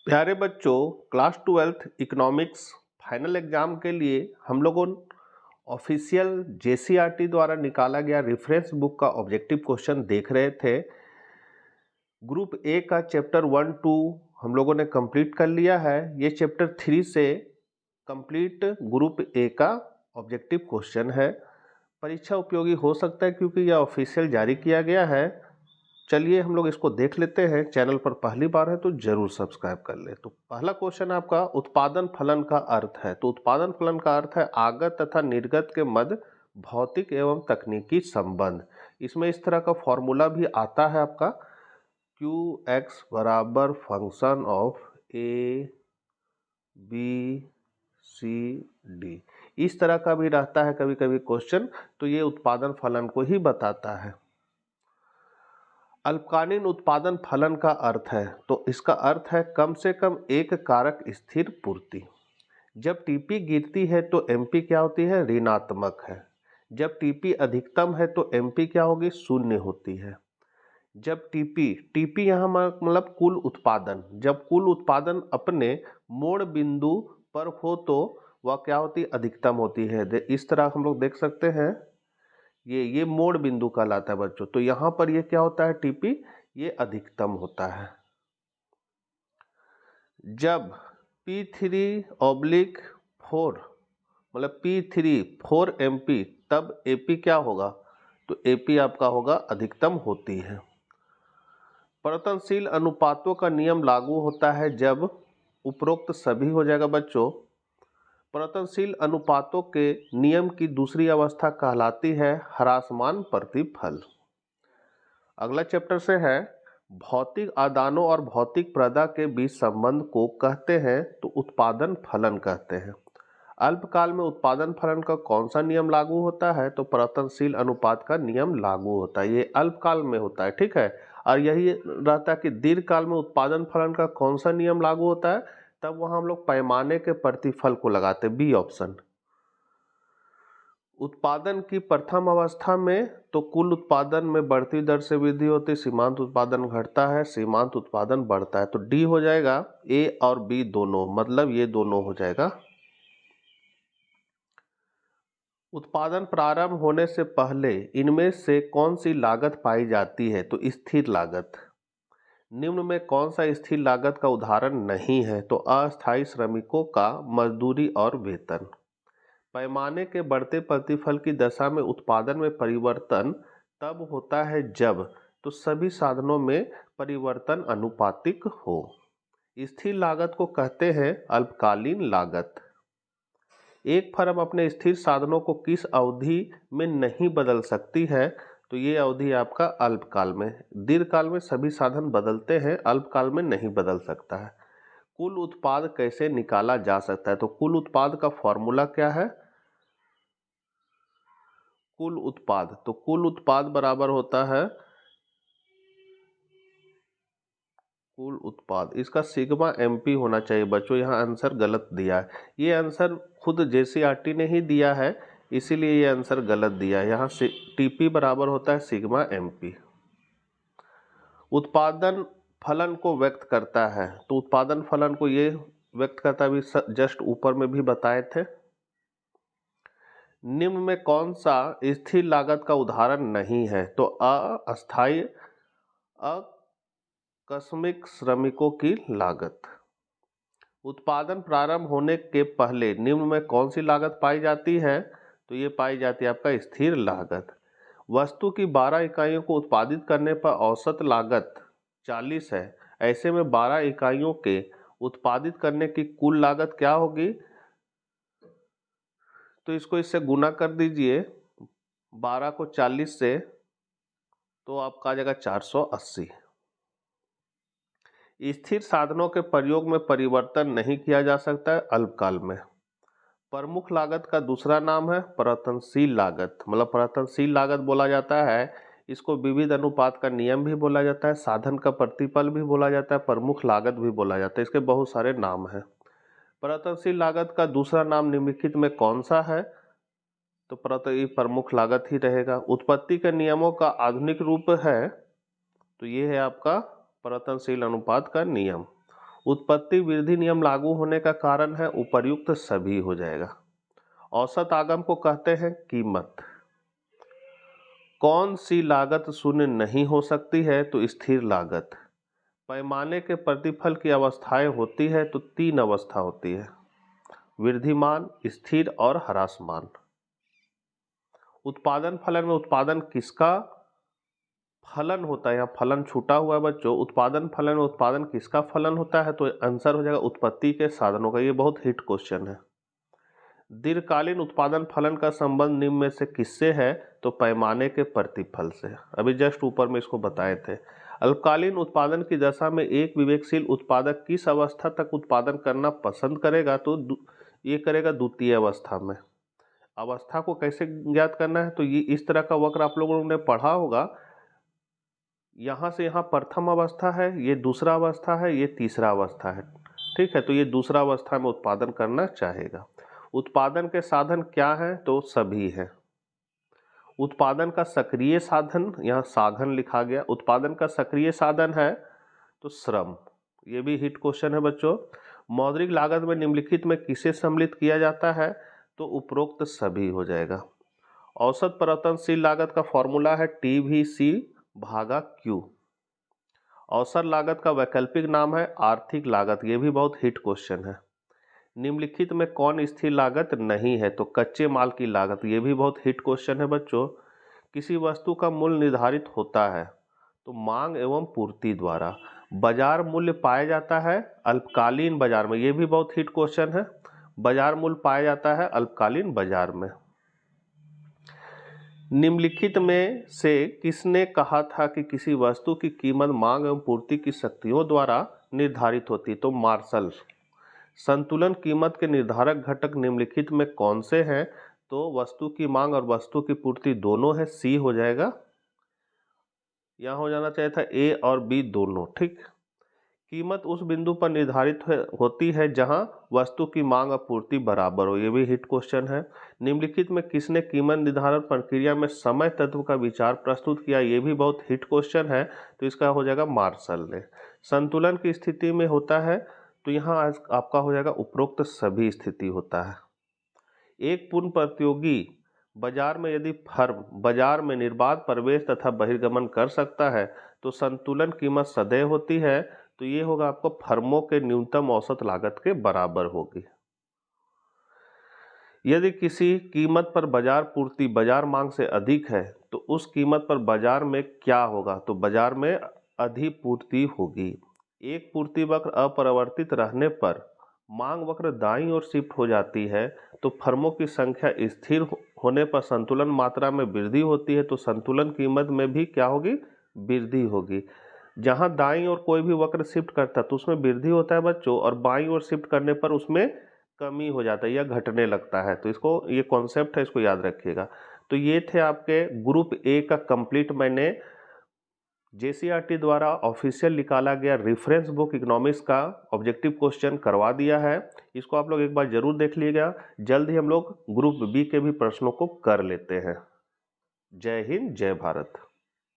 प्यारे बच्चों, class 12th economics final exam के लिए हम लोगों ऑफिशियल जेसीईआरटी द्वारा निकाला गया रेफरेंस बुक का ऑब्जेक्टिव क्वेश्चन देख रहे थे। ग्रुप ए का चैप्टर 1-2 हम लोगों ने कंप्लीट कर लिया है। ये चैप्टर 3 से कंप्लीट ग्रुप ए का ऑब्जेक्टिव क्वेश्चन है। परीक्षा उपयोगी हो सकता है क्योंकि यह ऑफिशियल जारी किया गया है। चलिए हम लोग इसको देख लेते हैं। चैनल पर पहली बार है तो जरूर सब्सक्राइब कर ले। तो पहला क्वेश्चन आपका उत्पादन फलन का अर्थ है। तो उत्पादन फलन का अर्थ है आगत तथा निर्गत के मध्य भौतिक एवं तकनीकी संबंध। इसमें इस तरह का फॉर्मूला भी आता है आपका Qx बराबर function of A B C D. इस तरह का भी रहता है कभी कभी क्वेश्चन। तो ये उत्पादन फलन को ही बताता है। अल्पकालीन उत्पादन फलन का अर्थ है, तो इसका अर्थ है कम से कम एक कारक स्थिर पूर्ति। जब टीपी गिरती है तो एमपी क्या होती है, ऋणात्मक है। जब टीपी अधिकतम है तो एमपी क्या होगी, शून्य होती है। जब टीपी यहाँ मतलब कुल उत्पादन, जब कुल उत्पादन अपने मोड़ बिंदु पर हो तो वह क्या होती है, अधिकतम होती है। इस तरह हम लोग देख सकते हैं, ये मोड़ बिंदु कहलाता है बच्चों। तो यहाँ पर ये क्या होता है, टीपी ये अधिकतम होता है। जब P3/4 मतलब P3 4 MP तब AP क्या होगा, तो AP आपका होगा अधिकतम होती है। परिवर्तनशील अनुपातों का नियम लागू होता है जब उपरोक्त सभी हो जाएगा बच्चों। परिवर्तनशील अनुपातों के नियम की दूसरी अवस्था कहलाती है ह्रासमान प्रतिफल। अगला चैप्टर से है भौतिक आदानों और भौतिक प्रदा के बीच संबंध को कहते हैं तो उत्पादन फलन कहते हैं। अल्पकाल में उत्पादन फलन का कौन सा नियम लागू होता है, तो परिवर्तनशील अनुपात का नियम लागू होता है। ये अल्पकाल में होता है, ठीक है। और यही रहता है कि दीर्घकाल में उत्पादन फलन का कौन सा नियम लागू होता है, तब वहां हम लोग पैमाने के प्रतिफल को लगाते हैं, बी ऑप्शन। उत्पादन की प्रथम अवस्था में तो कुल उत्पादन में बढ़ती दर से वृद्धि होती है, सीमांत उत्पादन घटता है, सीमांत उत्पादन बढ़ता है। तो डी हो जाएगा, ए और बी दोनों, मतलब ये दोनों हो जाएगा। उत्पादन प्रारंभ होने से पहले इनमें से कौन सी लागत पाई जाती है, तो स्थिर लागत। निम्न में कौन सा स्थिर लागत का उदाहरण नहीं है, तो अस्थायी श्रमिकों का मजदूरी और वेतन। पैमाने के बढ़ते प्रतिफल की दशा में उत्पादन में परिवर्तन तब होता है जब तो सभी साधनों में परिवर्तन अनुपातिक हो। स्थिर लागत को कहते हैं अल्पकालीन लागत। एक फर्म अपने स्थिर साधनों को किस अवधि में नहीं बदल सकती है, तो ये अवधि आपका अल्पकाल में। दीर्घकाल में सभी साधन बदलते हैं, अल्पकाल में नहीं बदल सकता है। कुल उत्पाद कैसे निकाला जा सकता है, तो कुल उत्पाद का फॉर्मूला क्या है, कुल उत्पाद। तो कुल उत्पाद बराबर होता है, कुल उत्पाद इसका सिग्मा एमपी होना चाहिए बच्चों। यहाँ आंसर गलत दिया है, ये आंसर खुद जेसीईआरटी ने ही दिया है, इसीलिए ये आंसर गलत दिया है। यहाँ से टीपी बराबर होता है सिग्मा एमपी। उत्पादन फलन को व्यक्त करता है, तो उत्पादन फलन को ये व्यक्त करता है, अभी जस्ट ऊपर में भी बताए थे। निम्न में कौन सा स्थिर लागत का उदाहरण नहीं है, तो अस्थायी आकस्मिक श्रमिकों की लागत। उत्पादन प्रारंभ होने के पहले निम्न में कौन सी लागत पाई जाती है, तो ये पाई जाती है आपका स्थिर लागत। वस्तु की 12 इकाइयों को उत्पादित करने पर औसत लागत 40 है। ऐसे में 12 इकाइयों के उत्पादित करने की कुल लागत क्या होगी, तो इसको इससे गुना कर दीजिए 12 को 40 से, तो आपका आ जाएगा 480। स्थिर साधनों के प्रयोग में परिवर्तन नहीं किया जा सकता है अल्पकाल में। प्रमुख लागत का दूसरा नाम है परिवर्तनशील लागत, मतलब परिवर्तनशील लागत बोला जाता है। इसको विविध अनुपात का नियम भी बोला जाता है, साधन का प्रतिफल भी बोला जाता है, प्रमुख लागत भी बोला जाता है। इसके बहुत सारे नाम हैं। परिवर्तनशील लागत का दूसरा नाम निम्नलिखित में कौन सा है, तो प्रमुख लागत ही रहेगा। उत्पत्ति के नियमों का आधुनिक रूप है, तो ये है आपका परिवर्तनशील अनुपात का नियम। उत्पत्ति वृद्धि नियम लागू होने का कारण है उपर्युक्त सभी हो जाएगा। औसत आगम को कहते हैं कीमत। कौन सी लागत शून्य नहीं हो सकती है? तो स्थिर लागत। पैमाने के प्रतिफल की अवस्थाएं होती है तो 3 अवस्था होती है, वृद्धिमान, स्थिर और ह्रासमान। उत्पादन फलन में उत्पादन किसका फलन होता है? यहाँ फलन छूटा हुआ है बच्चों। उत्पादन फलन में उत्पादन किसका फलन होता है? तो आंसर हो जाएगा उत्पत्ति के साधनों का। ये बहुत हिट क्वेश्चन है। दीर्घकालीन उत्पादन फलन का संबंध निम्न में से किससे है? तो पैमाने के प्रतिफल से। अभी जस्ट ऊपर में इसको बताए थे। अल्पकालीन उत्पादन की दशा में एक विवेकशील उत्पादक किस अवस्था तक उत्पादन करना पसंद करेगा? तो ये करेगा द्वितीय अवस्था में। अवस्था को कैसे ज्ञात करना है? तो ये इस तरह का वक्र आप लोगों ने पढ़ा होगा। यहाँ से यहाँ प्रथम अवस्था है, ये दूसरा अवस्था है, ये तीसरा अवस्था है। ठीक है, तो ये दूसरा अवस्था में उत्पादन करना चाहेगा। उत्पादन के साधन क्या हैं? तो सभी हैं। उत्पादन का सक्रिय साधन, यहाँ साधन लिखा गया। उत्पादन का सक्रिय साधन है तो श्रम। ये भी हिट क्वेश्चन है बच्चों। मौद्रिक लागत में निम्नलिखित में किसे सम्मिलित किया जाता है? तो उपरोक्त सभी हो जाएगा। औसत परिवर्तनशील लागत का फॉर्मूला है TVC भागा Q। औसत लागत का वैकल्पिक नाम है आर्थिक लागत। ये भी बहुत हिट क्वेश्चन है। निम्नलिखित में कौन स्थिर लागत नहीं है? तो कच्चे माल की लागत। ये भी बहुत हिट क्वेश्चन है बच्चों। किसी वस्तु का मूल्य निर्धारित होता है तो मांग एवं पूर्ति द्वारा। बाजार मूल्य पाया जाता है अल्पकालीन बाजार में। ये भी बहुत हिट क्वेश्चन है। बाजार मूल्य पाया जाता है अल्पकालीन बाजार में। निम्नलिखित में से किसने कहा था कि किसी वस्तु की कीमत मांग एवं पूर्ति की शक्तियों द्वारा निर्धारित होती? तो मार्शल। संतुलन कीमत के निर्धारक घटक निम्नलिखित में कौन से हैं? तो वस्तु की मांग और वस्तु की पूर्ति दोनों है, C हो जाएगा। यहाँ हो जाना चाहिए था A और B दोनों। ठीक, कीमत उस बिंदु पर निर्धारित होती है जहां वस्तु की मांग और पूर्ति बराबर हो। ये भी हिट क्वेश्चन है। निम्नलिखित में किसने कीमत निर्धारण प्रक्रिया में समय तत्व का विचार प्रस्तुत किया? ये भी बहुत हिट क्वेश्चन है, तो इसका हो जाएगा मार्शल ने। संतुलन की स्थिति में होता है तो यहाँ आपका हो जाएगा उपरोक्त सभी स्थिति होता है। एक पूर्ण प्रतियोगी बाजार में यदि फर्म बाजार में निर्बाध प्रवेश तथा बहिर्गमन कर सकता है तो संतुलन कीमत सदैव होती है। तो ये होगा आपको फर्मों के न्यूनतम औसत लागत के बराबर होगी। यदि किसी कीमत पर बाजार पूर्ति बाजार मांग से अधिक है तो उस कीमत पर बाजार में क्या होगा? तो बाजार में अधिपूर्ति होगी। एक पूर्ति वक्र अपरिवर्तित रहने पर मांग वक्र दाईं ओर शिफ्ट हो जाती है तो फर्मों की संख्या स्थिर होने पर संतुलन मात्रा में वृद्धि होती है। तो संतुलन कीमत में भी क्या होगी? वृद्धि होगी। जहां दाईं ओर कोई भी वक्र शिफ्ट करता है तो उसमें वृद्धि होता है बच्चों, और बाईं ओर शिफ्ट करने पर उसमें कमी हो जाता है या घटने लगता है। तो इसको, ये कॉन्सेप्ट है, इसको याद रखिएगा। तो ये थे आपके ग्रुप A का कंप्लीट मैंने JCRT द्वारा ऑफिशियल निकाला गया रेफरेंस बुक इकोनॉमिक्स का ऑब्जेक्टिव क्वेश्चन करवा दिया है। इसको आप लोग एक बार जरूर देख लीजिएगा। जल्द ही हम लोग ग्रुप B के भी प्रश्नों को कर लेते हैं। जय हिंद, जय भारत।